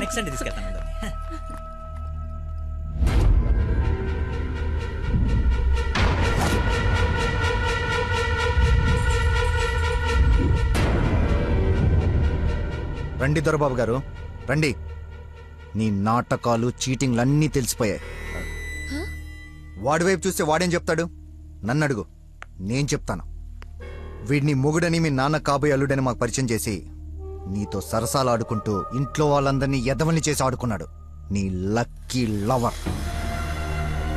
Next అంటే తీసుకెళ్తాను. రండి దొరబాబు గారు రండి. నీ నాటకాలు చీటింగ్లన్నీ తెలిసిపోయాయి. వాడి వైపు చూస్తే వాడేం చెప్తాడు? నన్ను అడుగు, నేను చెప్తాను. వీడిని మొగుడని మీ నాన్న కాబోయే అల్లుడని మాకు పరిచయం చేసి నీతో సరసాలు ఆడుకుంటూ ఇంట్లో వాళ్ళందరినీ ఎదవల్ని చేసి ఆడుకున్నాడు నీ లక్కీ లవర్.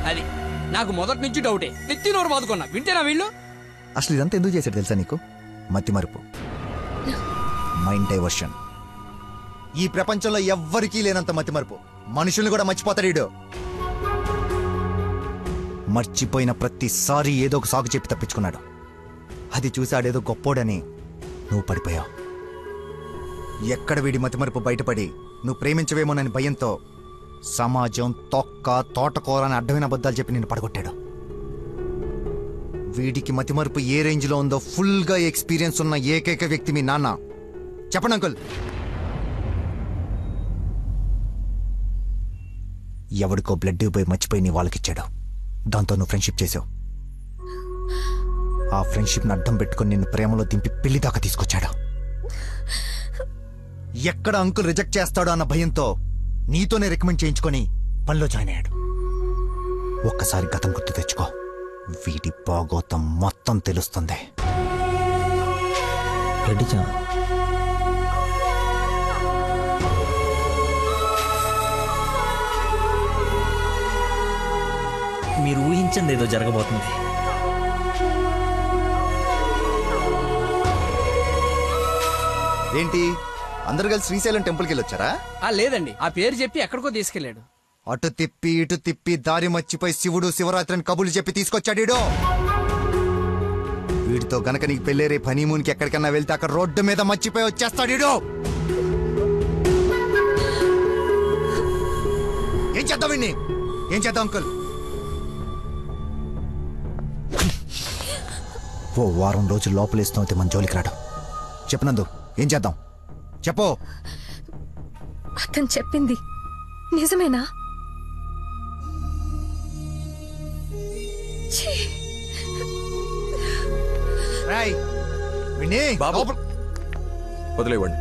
అది నాకు మొదటి నుంచి డౌటే. నెత్తి నోరు బాదుకున్నా వింటేనా వీళ్ళు? అసలు ఇదంతా ఎందుకు చేశాడు తెలుసా నీకు? మతిమరుపు, మైండ్ డైవర్షన్. ఈ ప్రపంచంలో ఎవ్వరికీ లేనంత మతిమరుపు. మనుషుల్ని కూడా మర్చిపోతాడు వీడు. మర్చిపోయిన ప్రతిసారి ఏదో ఒక సాగు చెప్పి తప్పించుకున్నాడు. అది చూసి ఆడేదో గొప్పోడని నువ్వు పడిపోయావు. ఎక్కడ వీడి మతిమరుపు బయటపడి నువ్వు ప్రేమించవేమోనని భయంతో సమాజం తొక్క తోటకూర అని అడ్డమైన అబద్ధాలు చెప్పి నిన్ను పడగొట్టాడు. వీడికి మతిమరుపు ఏ రేంజ్లో ఉందో ఫుల్గా ఎక్స్పీరియన్స్ ఉన్న ఏకైక వ్యక్తి మీ నాన్న. చెప్పండి అంకుల్. ఎవడికో బ్లడ్ పోయి మర్చిపోయి నీ వాళ్ళకిచ్చాడు. దాంతో నువ్వు ఫ్రెండ్షిప్ చేసావు. ఆ ఫ్రెండ్షిప్ని అడ్డం పెట్టుకుని నిన్ను ప్రేమలో దింపి పెళ్లి దాకా తీసుకొచ్చాడు. ఎక్కడ అంకుల్ రిజెక్ట్ చేస్తాడో అన్న భయంతో నీతోనే రికమెండ్ చేయించుకొని పనిలో జాయిన్ అయ్యాడు. ఒక్కసారి గతం గుర్తు తెచ్చుకో, వీడి బాగోతం మొత్తం తెలుస్తుంది. మీరు ఊహించింది ఏదో జరగబోతుంది. ఏంటి అందరు కలిసి శ్రీశైలం టెంపుల్కి వెళ్ళొచ్చారా? లేదండి, ఆ పేరు చెప్పి ఎక్కడికో తీసుకెళ్లాడు. అటు తిప్పి ఇటు తిప్పి దారి మర్చిపోయి శివుడు శివరాత్రిని కబులు చెప్పి తీసుకొచ్చాడు. వీడితో గనక నీకు పెళ్ళేరే హనీమూన్కి ఎక్కడికన్నా వెళ్తే అక్కడ రోడ్డు మీద మర్చిపోయి వచ్చేస్తాడు. ఏం చేద్దాం వీడిని? ఏం చేద్దాం అంకుల్? ఓ వారం రోజులు లోపలేస్తాం అయితే మన జోలికి రాడు. చెప్పనందు ఏం చేద్దాం చెప్పు. అతను చెప్పింది నిజమేనా? వదిలేవండి.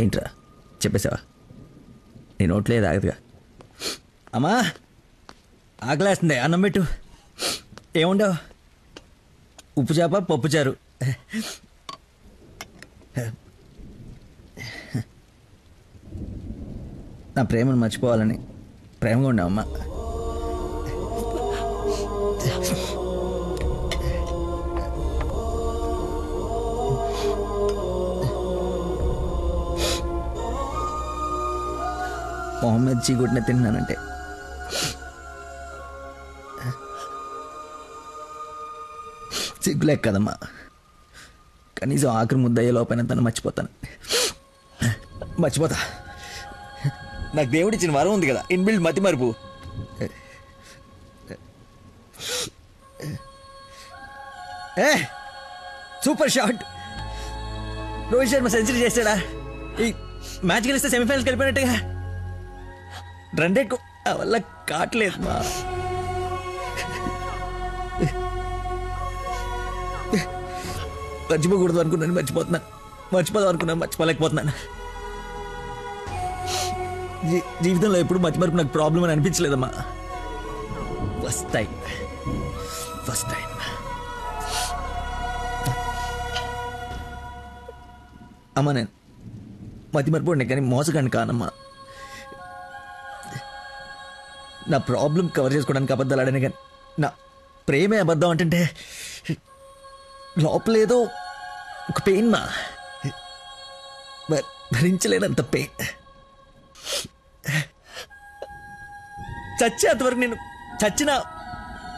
ఏంట్రా చెప్పేసావా? నీ నోట్లేదు ఆగదుగా. అమ్మా ఆకలేస్తుంది, అన్నం పెట్టు. ఏముండవు? ఉప్పు చేప పప్పుచారు. నా ప్రేమను మర్చిపోవాలని ప్రేమగా ఉండవమ్మా. మొహమ్మద్ చీగుడ్ని తిన్నానంటే సిగ్గులేక కదమ్మా. కనీసం ఆఖరి ముద్దయ్యే లోపైన తను మర్చిపోతాను. మర్చిపోతా. నాకు దేవుడిచ్చిన వరం ఉంది కదా, ఇన్బిల్డ్ మతి మరుపు. Super shot. Rohit Sharma century చేశాడా? ఈ మ్యాచ్ గెలిస్తే సెమీఫైనల్కి వెళ్ళిపోయినట్టుగా. రన్రేట్ వల్ల కావట్లేదు మా. మర్చిపోకూడదు అనుకున్నాను, మర్చిపోతున్నాను. మర్చిపోదాం అనుకున్నాను, మర్చిపోలేకపోతున్నాను. జీవితంలో ఎప్పుడు మర్చిమరుపు నాకు ప్రాబ్లం అని అనిపించలేదమ్మా. ఫస్ట్ టైం అమ్మా. నేను మతిమరుపు ఉండే కానీ మోసగాన్ని కానమ్మా. నా ప్రాబ్లం కవర్ చేసుకోవడానికి అబద్ధాలు ఆడాను కానీ నా ప్రేమే అబద్ధం అంటే లోపలేదో ఒక పెయిన్ మా భరించలేనంత పెయిన్. చచ్చేంతవరకు నేను చచ్చినా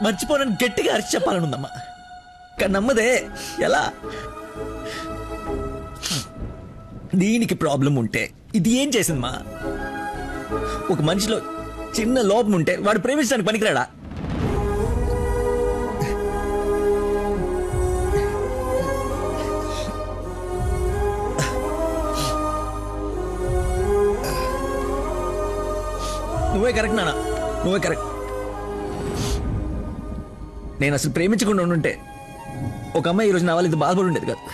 మర్చిపోనని గట్టిగా అరిచి చెప్పాలని ఉందమ్మా. కానీ నమ్మదే. ఎలా? దీనికి ప్రాబ్లం ఉంటే ఇది ఏం చేసిందమ్మా? ఒక మనిషిలో చిన్న లోపం ఉంటే వాడు ప్రేమించడానికి పనికిరాడా? నువ్వే కరెక్ట్ నాన్న, నువ్వే కరెక్ట్. నేను అసలు ప్రేమించకుండా ఉండుంటే ఒక అమ్మాయి ఈరోజు నా వాళ్ళు ఇది బాధపడి ఉండేది కాదు.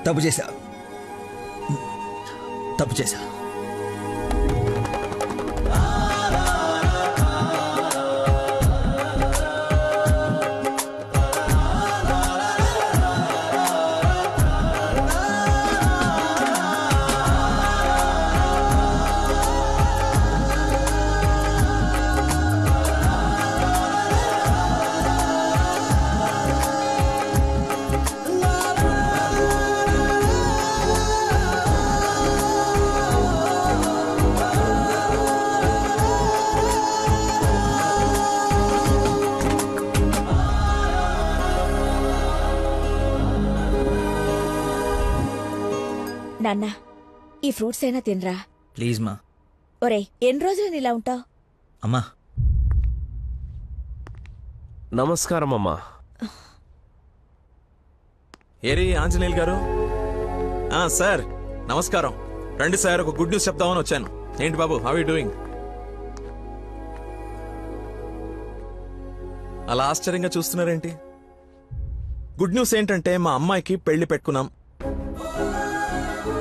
తప్పు చేశా. నాన్న, ఈ ఫ్రూట్స్ అయినా తినరా ప్లీజ్ మా. ఒరే, ఎన్ని రోజులు ఇలా ఉంటావు? అమ్మా నమస్కారం అమ్మా. ఏరి ఆంజనేయులు గారు. సార్ నమస్కారం. రండి సార్, ఒక గుడ్ న్యూస్ చెప్దామని వచ్చాను. ఏంటి బాబు, హౌ యూ డూయింగ్? అలా ఆశ్చర్యంగా చూస్తున్నారేంటి? గుడ్ న్యూస్ ఏంటంటే మా అమ్మాయికి పెళ్లి పెట్టుకున్నాం.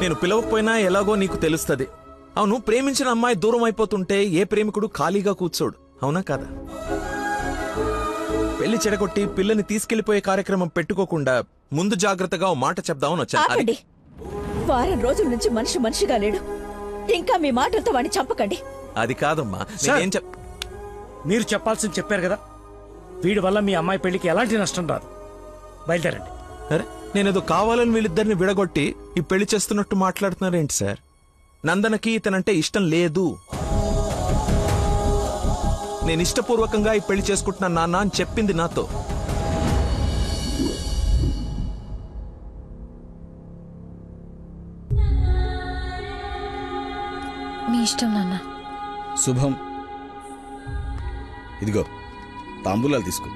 నేను పిలవకపోయినా ఎలాగో నీకు తెలుస్తుంది. అవును, ప్రేమించిన అమ్మాయి దూరం అయిపోతుంటే ఏ ప్రేమికుడు ఖాళీగా కూర్చోడు, అవునా కాదా? పెళ్లి చెడగొట్టి పిల్లని తీసుకెళ్లిపోయే కార్యక్రమం పెట్టుకోకుండా ముందు జాగ్రత్తగా ఓ మాట చెప్దామని వచ్చాను. ఆపండి. వారం రోజుల నుంచి మనిషిగా లేడు. ఇంకా మీ మాటలతో వాడిని చంపకండి. అది కాదమ్మా, మీరు చెప్పాల్సింది చెప్పారు కదా. వీడి వల్ల మీ అమ్మాయి పెళ్లికి ఎలాంటి నష్టం రాదు. బయలుదేరండి. అరే, నేనేదో కావాలని వీళ్ళిద్దరిని విడగొట్టి ఈ పెళ్లి చేస్తున్నట్టు మాట్లాడుతున్నారేంటి సార్? నందనకి ఇతనంటే ఇష్టం లేదు. నేను ఇష్టపూర్వకంగా ఈ పెళ్లి చేసుకుంటున్నాను నాన్న అని చెప్పింది నాతో. మీ ఇష్టం నాన్న. శుభం. ఇదిగో తాంబూలాలు తీసుకో.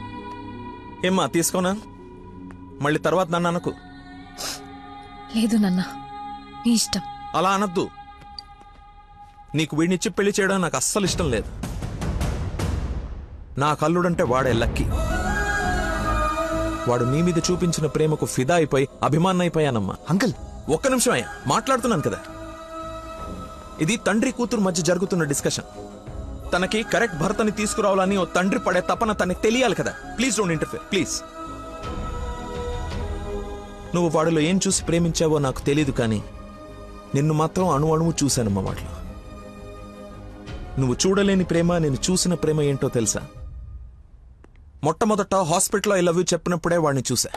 ఏమ్మా, తీసుకోనా? మళ్ళీ తర్వాత నన్ను అనకు. లేదు నాన్న, మీ ఇష్టం. అలా అనద్దు. నీకు వీడినిచ్చి పెళ్లి చేయడం నాకు అస్సలు ఇష్టం లేదు. నా కల్లుడంటే వాడే లక్కీ. వాడు నీ మీద చూపించిన ప్రేమకు ఫిదా అయిపోయి అభిమానం అయిపోయానమ్మా. అంకుల్, ఒక్క నిమిషం అయ్యా, మాట్లాడుతున్నాను కదా. ఇది తండ్రి కూతురు మధ్య జరుగుతున్న డిస్కషన్. తనకి కరెక్ట్ భర్తని తీసుకురావాలని ఓ తండ్రి పడే తపన తనకి తెలియాలి కదా. Please don't interfere, please. నువ్వు వాడిలో ఏం చూసి ప్రేమించావో నాకు తెలీదు, కానీ నిన్ను మాత్రం అణువు చూశానమ్మా వాడిలో. నువ్వు చూడలేని ప్రేమ, నేను చూసిన ప్రేమ ఏంటో తెలుసా? మొట్టమొదట హాస్పిటల్లో ఐ లవ్ యూ చెప్పినప్పుడే వాడిని చూసా.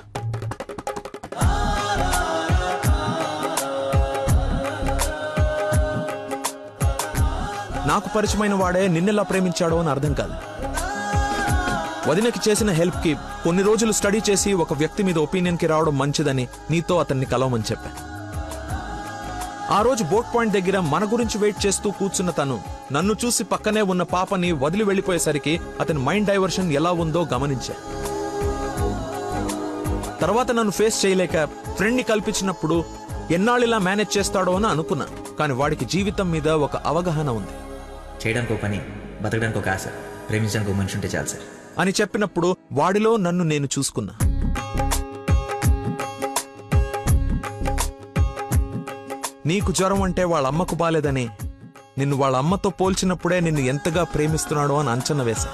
నాకు పరిచయమైన వాడే నిన్నెలా ప్రేమించాడో అని అర్థం కాదు. వదినకి చేసిన హెల్ప్ కి కొన్ని రోజులు స్టడీ చేసి ఒక వ్యక్తి మీద ఒపీనియన్ కి రావడం మంచిదని నీతో అతన్ని కలవమని చెప్పా. ఆ రోజు బోట్ పాయింట్ దగ్గర మన గురించి వెయిట్ చేస్తూ కూర్చున్న తను నన్ను చూసి పక్కనే ఉన్న పాపని వదిలి వెళ్లిపోయేసరికి అతని మైండ్ డైవర్షన్ ఎలా ఉందో గమనించా. తర్వాత నన్ను ఫేస్ చేయలేక ఫ్రెండ్ ని కల్పించినప్పుడు ఎన్నాళ్ళిలా మేనేజ్ చేస్తాడో అని అనుకున్నా. కానీ వాడికి జీవితం మీద ఒక అవగాహన ఉంది. చేయడానికి ఒక పని, బతకడానికి ఒక ఆశ, ప్రేమించడానికి ఒక మనిషి ఉంటే చాలు సార్ అని చెప్పినప్పుడు వాడిలో నన్ను నేను చూసుకున్నా. నీకు జ్వరం అంటే వాళ్ళ అమ్మకు బాలేదని నిన్ను వాళ్ళ అమ్మతో పోల్చినప్పుడే నిన్ను ఎంతగా ప్రేమిస్తున్నాడో అని అంచనా వేశా.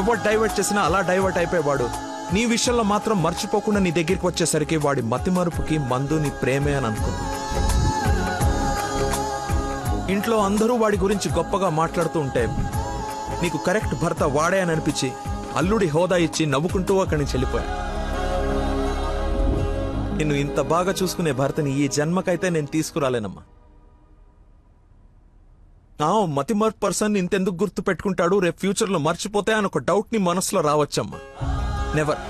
ఎవరు డైవర్ట్ చేసినా అలా డైవర్ట్ అయిపోయేవాడు నీ విషయంలో మాత్రం మర్చిపోకుండా నీ దగ్గరికి వచ్చేసరికి వాడి మతిమరుపుకి మందు నీ ప్రేమే అని అనుకున్నా. ఇంట్లో అందరూ వాడి గురించి గొప్పగా మాట్లాడుతూ ఉంటే నీకు కరెక్ట్ భర్త వాడే అని అనిపించి అల్లుడి హోదా ఇచ్చి నవ్వుకుంటూ అక్కడి నుంచి వెళ్ళిపోయా. నిన్ను ఇంత బాగా చూసుకునే భర్తని ఈ జన్మకైతే నేను తీసుకురాలేనమ్మా. మతిమర్పు పర్సన్ ఇంతెందుకు గుర్తు పెట్టుకుంటాడు, రేపు ఫ్యూచర్ లో మర్చిపోతే అని ఒక డౌట్ నీ మనసులో రావచ్చమ్మా. నెవర్.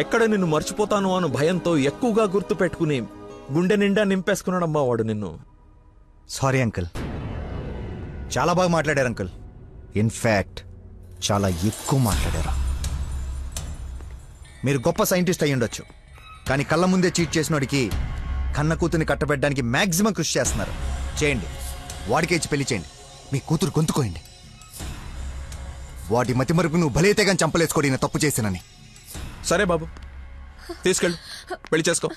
ఎక్కడ నిన్ను మర్చిపోతాను అను భయంతో ఎక్కువగా గుర్తు పెట్టుకుని గుండె నిండా నింపేసుకున్నాడమ్మా వాడు నిన్ను. సారీ అంకుల్, చాలా బాగా మాట్లాడారు అంకుల్. ఇన్ఫాక్ట్ చాలా ఎక్కువ మాట్లాడారు. మీరు గొప్ప సైంటిస్ట్ అయి ఉండొచ్చు, కానీ కళ్ళ ముందే చీట్ చేసినోడికి కన్న కూతుర్ని కట్టబెట్టడానికి మాక్సిమం కృషి చేస్తున్నారు. చేయండి, వాడికే ఇచ్చి పెళ్లి చేయండి. మీ కూతురు గొంతుకోయండి. వాటి మతిమరుపు నువ్వు భలేతే కానీ చంపలేసుకోడి నేను తప్పు చేశానని. సరే బాబు, తీసుకెళ్ళు, పెళ్లి చేసుకో.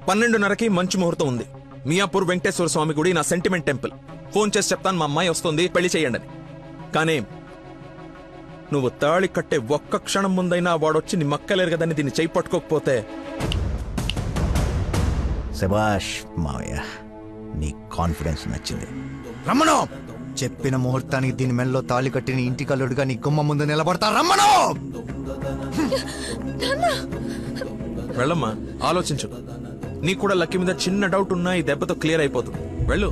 12:30కి మంచి ముహూర్తం ఉంది. మియాపూర్ వెంకటేశ్వర స్వామి గుడి, నా సెంటిమెంట్ టెంపుల్. ఫోన్ చేసి చెప్తాను, మా అమ్మాయి వస్తుంది, పెళ్లి చేయండి అని. కానీ నువ్వు తాళి కట్టే ఒక్క క్షణం ముందైనా వాడొచ్చి నీ మక్కలేరు కదని దీన్ని చేయి పట్టుకోకపోతే. శభాష్ మావయ్య, నీ కాన్ఫిడెన్స్ నచ్చింది. రమ్మను. చెప్పిన ముహూర్తానికి దీని మెల్లో తాళి కట్టి నీ ఇంటి కల్లుడుగా నీ గుమ్మ ముందు నిలబడతా. రమ్మను. వెళ్ళమ్మా, ఆలోచించు. నీకు కూడా లక్కీ మీద చిన్న డౌట్ ఉన్నా ఈ దెబ్బతో క్లియర్ అయిపోతుంది. వెళ్ళు.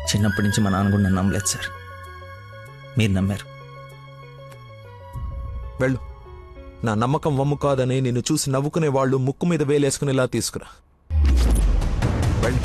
చిన్నప్పటి నుంచి మా నాన్న కూడా నన్ను నమ్మలేదు సార్, మీరు నమ్మారు. వెళ్ళు. నా నమ్మకం వమ్ము కాదని నిన్ను చూసి నవ్వుకునే వాళ్ళు ముక్కు మీద వేలేసుకునేలా తీసుకురా. వెళ్ళు.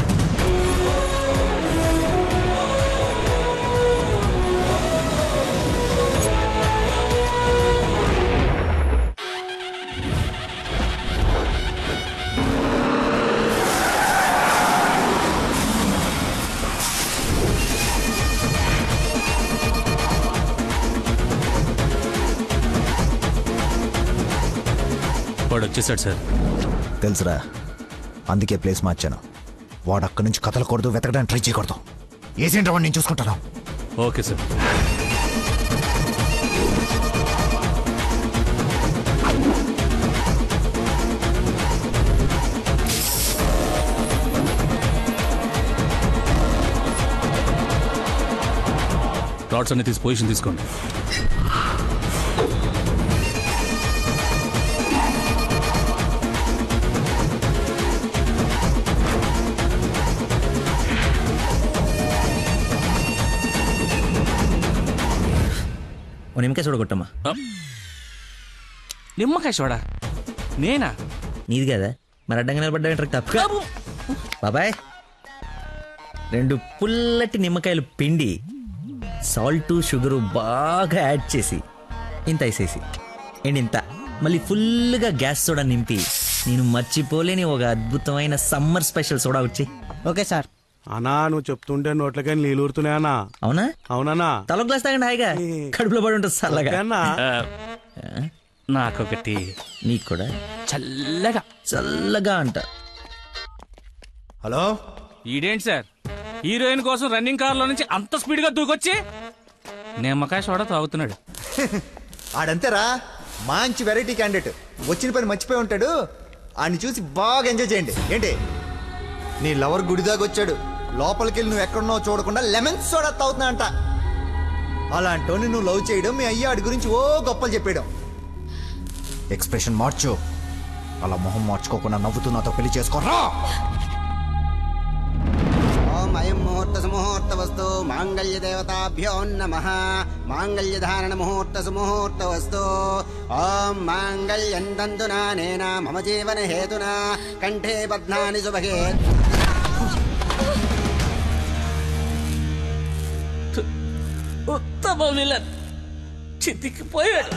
వాడు వచ్చేసాడు సార్. తెలుసురా, అందుకే ప్లేస్ మార్చాను. వాడు అక్కడి నుంచి కదలకూడదు, వెతకడానికి ట్రై చేయకూడదు. ఏజెంట్ వాడిని నేను చూసుకుంటాను. Okay sir. రాడ్స్ అన్ని తీసి పొజిషన్ తీసుకోండి. నిమ్మకాయ చూడగొట్టమ్మా. నిమ్మకాయ చూడా? నేనా? నీది కదా, మరి అడ్డంగా నిలబడ్డా తప్ప. బాబాయ్, 2 పుల్లటి నిమ్మకాయలు పిండి సాల్ట్ షుగరు బాగా యాడ్ చేసి ఇంత వేసేసి ఇంత మళ్ళీ ఫుల్గా గ్యాస్ సోడా నింపి నేను మర్చిపోలేని ఒక అద్భుతమైన సమ్మర్ స్పెషల్ సోడా వచ్చి. Okay sir. అన్నా, నువ్వు చెప్తుంటే నోట్లకని నీళ్ళు ఊరుతున్నాయన్నా. అవునా? అవునన్నా. తల గ్లాస్ తాగండి, హాయిగా కడుపులో పడి ఉంటుంది చల్లగా. నాకొకటి. నీకు కూడా చల్లగా చల్లగా అంట. హలో, ఈడేంటి సార్ హీరోయిన్ కోసం రన్నింగ్ కార్ లో నుంచి అంత స్పీడ్ గా దూకొచ్చి నిమ్మకాయ సోడా తాగుతున్నాడు? ఆడంతేరా, మంచి వెరైటీ క్యాండిడేట్. వచ్చిన పని మర్చిపోయి ఉంటాడు. ఆడిని చూసి బాగా ఎంజాయ్ చేయండి. ఏంటి, నీ లవర్ గుడిదాకా వచ్చాడు, లోపలికి వెళ్ళి నువ్వు ఎక్కడున్నావు చూడకుండా లెమన్ సోడా తాగుతున్నా అంట. అలాంటోని నువ్వు లవ్ చేయడం, మీ అయ్య ఆడి గురించి ఓ గొప్పలు చెప్పేయడం. ఎక్స్ప్రెషన్ మార్చు. అలా మొహం మార్చుకోకుండా నవ్వుతూ నాతో పెళ్లి చేసుకోరా. ఓం అయం ముహూర్త సుముహూర్త వస్తు మాంగళ్య దేవతాభ్యో నమః. మాంగళ్య ధారణ ముహూర్త సుముహూర్త వస్తు. ఓం మాంగళ్యం తంతునా నేన మమ జీవన హేతునా కంఠే బధ్నాని శుభగే. ఉత్తమ విలన్ చితికిపోయాడు.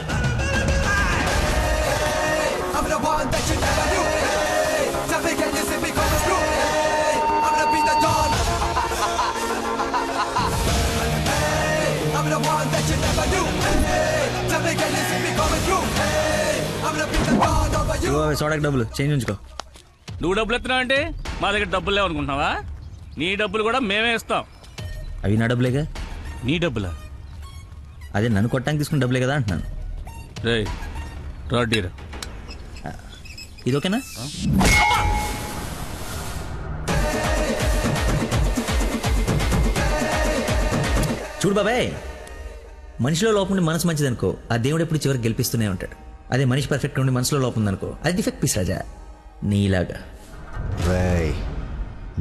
సోడాకి డబ్బులు చేంజ్ ఉంచుకో. నువ్వు డబ్బులు ఎత్తున్నావు అంటే మా దగ్గర డబ్బులు లేవనుకుంటున్నావా? నీ డబ్బులు కూడా మేమే ఇస్తాం. అవి నా డబ్బులేగా. నీ డబ్బులా? అదే నన్ను కొట్టడానికి తీసుకున్న డబ్బులే కదా అంటున్నాను. రే రాడ్డీరా, ఇది ఓకేనా? చూడు బాబాయ్, మనిషిలో లోపం ఉండి మనసు మంచిదనుకో, ఆ దేవుడు ఎప్పుడు చివరికి గెలిపిస్తూనే ఉంటాడు. అదే మనిషి పర్ఫెక్ట్ ఉండి మనసులో లోపం ఉందనుకో, అది డిఫెక్ట్ పీస్ రాజా, నీలాగా. రేయ్,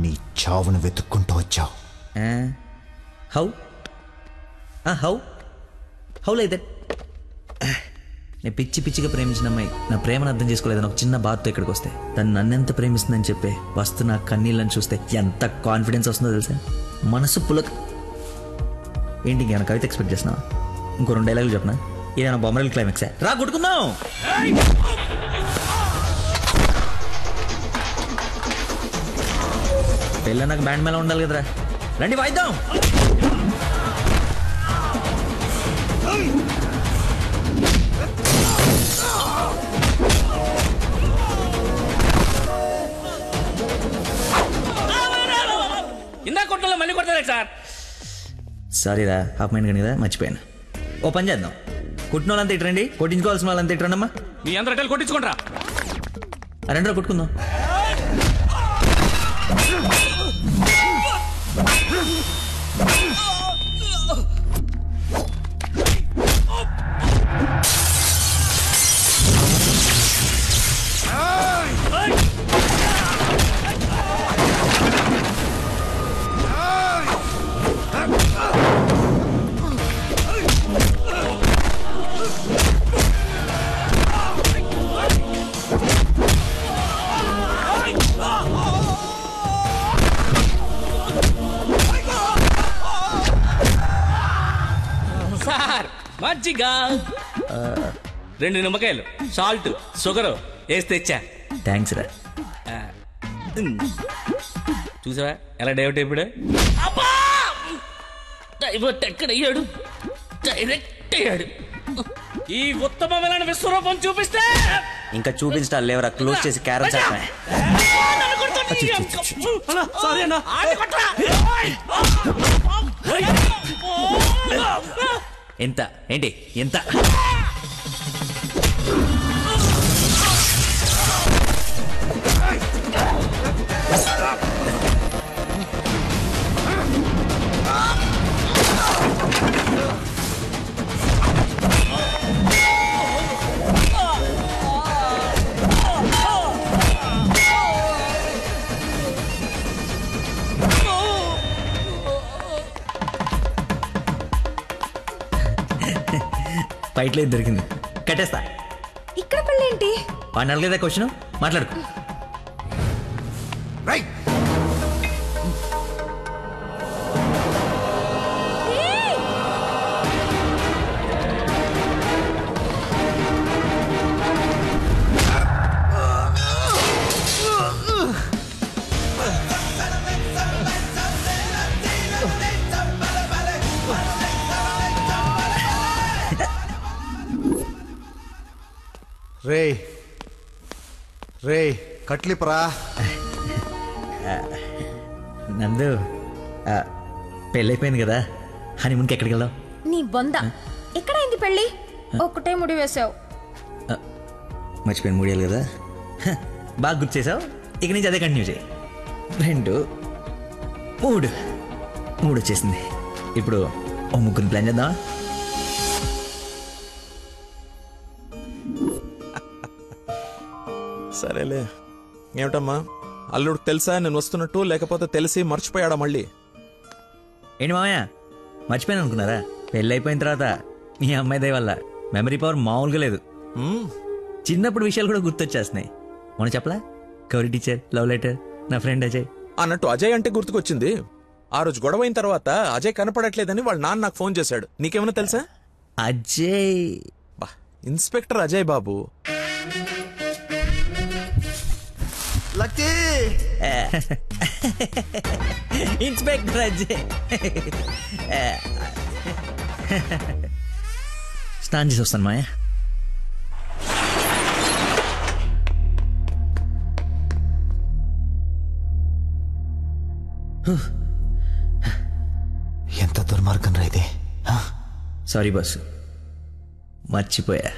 నీ చావును వెతుక్కుంటూ వచ్చావు. How how how like that? నేను పిచ్చి పిచ్చిగా ప్రేమించిన అమ్మాయి నా ప్రేమను అర్థం చేసుకోలేదని ఒక చిన్న బాధతో ఇక్కడికి వస్తే, తను నన్నెంత ప్రేమిస్తుందని చెప్పే వస్తున్న కన్నీళ్ళని చూస్తే ఎంత కాన్ఫిడెన్స్ వస్తుందో తెలుసా? మనసు పులక. ఏంటి ఇంకేమైనా కవిత ఎక్స్పెక్ట్ చేస్తున్నావా? ఇంకో 2 డైలాగులు చెప్పనా? ఏదైనా బొమ్మరల్ క్లైమాక్సా? రా కొట్టుకుందాం. పెళ్ళ నాకు బ్యాండ్ మేళ ఉండాలి కదరా, రండి వాయిద్దాం. ఇందా కొట్టలో మళ్ళీ కొడతారా సార్? సారీరా, హాఫ్ మైండ్ కానీ కదా, మర్చిపోయాను. ఓ పని చేద్దాం, కుట్టిన వాళ్ళంతా ఇట్రండి, కొట్టించుకోవాల్సిన వాళ్ళంతా ఇట్రండమ్మా. మీ అందరూ కొట్టించుకుంటారా? రెండో కొట్టుకుందాం. సార్ మజ్జిగ 2 నిమ్మకాయలు, సాల్ట్, షుగర్ వేసి తెచ్చా. థ్యాంక్స్ రా. చూసావా ఎలా డైవర్ట్ అయిపోయాడు? డైవర్ట్ ఎక్కడయ్యాడు? డైరెక్ట్ అయ్యాడు. ఈ ఉత్తమమైన విశ్వరూపం చూపిస్తే ఇంకా చూపించడాలు లేవరా, క్లోజ్ చేసి క్యారమ్ చేస్తా. ఎంత ఏంటి ఎంత? ఫైట్లో దొరికింది, కట్టేస్తా. ఇక్కడ పెళ్ళేంటి? వాడిని అడగలేదా క్వశ్చన్? మాట్లాడుకో. రే రే కట్లిపరా. నందు, పెళ్ళైపోయింది కదా, హనీమూన్కి ఎక్కడికి వెళ్దాం? నీ బొంద, ఎక్కడైంది పెళ్ళి? ఒక్కటే ముడి వేసావు. మర్చిపోయిన మూడేళ్ళు కదా, బాగా గుర్తు చేసావు. ఇక నుంచి అదే కంటిన్యూ చేయి. 2 3 వచ్చేసింది. ఇప్పుడు ఓ 3 ప్లాన్ చేద్దామా? సరేలే. ఏమిటమ్మా, అల్లుడికి తెలుసా నేను వస్తున్నట్టు, లేకపోతే తెలిసి మర్చిపోయాడా మళ్ళీ? ఏంటి మామయ్య, మర్చిపోయాను అనుకున్నారా? పెళ్ళి అయిపోయిన తర్వాత మీ అమ్మాయి దయ వల్ల మెమరీ పవర్ మామూలుగా లేదు. చిన్నప్పుడు విషయాలు కూడా గుర్తొచ్చేస్తున్నాయి. మొన్న చెప్పలా, గౌరీ టీచర్, లవ్ లెటర్, నా ఫ్రెండ్ అజయ్ అన్నట్టు అజయ్ అంటే గుర్తుకొచ్చింది. ఆ రోజు గొడవ అయిన తర్వాత అజయ్ కనపడట్లేదని వాళ్ళ నాన్న నాకు ఫోన్ చేశాడు. నీకేమైనా తెలుసా? Ajay inspector Ajay Babu. Lucky inspector Ajay. స్నానం చేసి వస్తాను మాయా. ఎంత దుర్మార్గం రా ఇది. సారీ బాసు, మర్చిపోయా.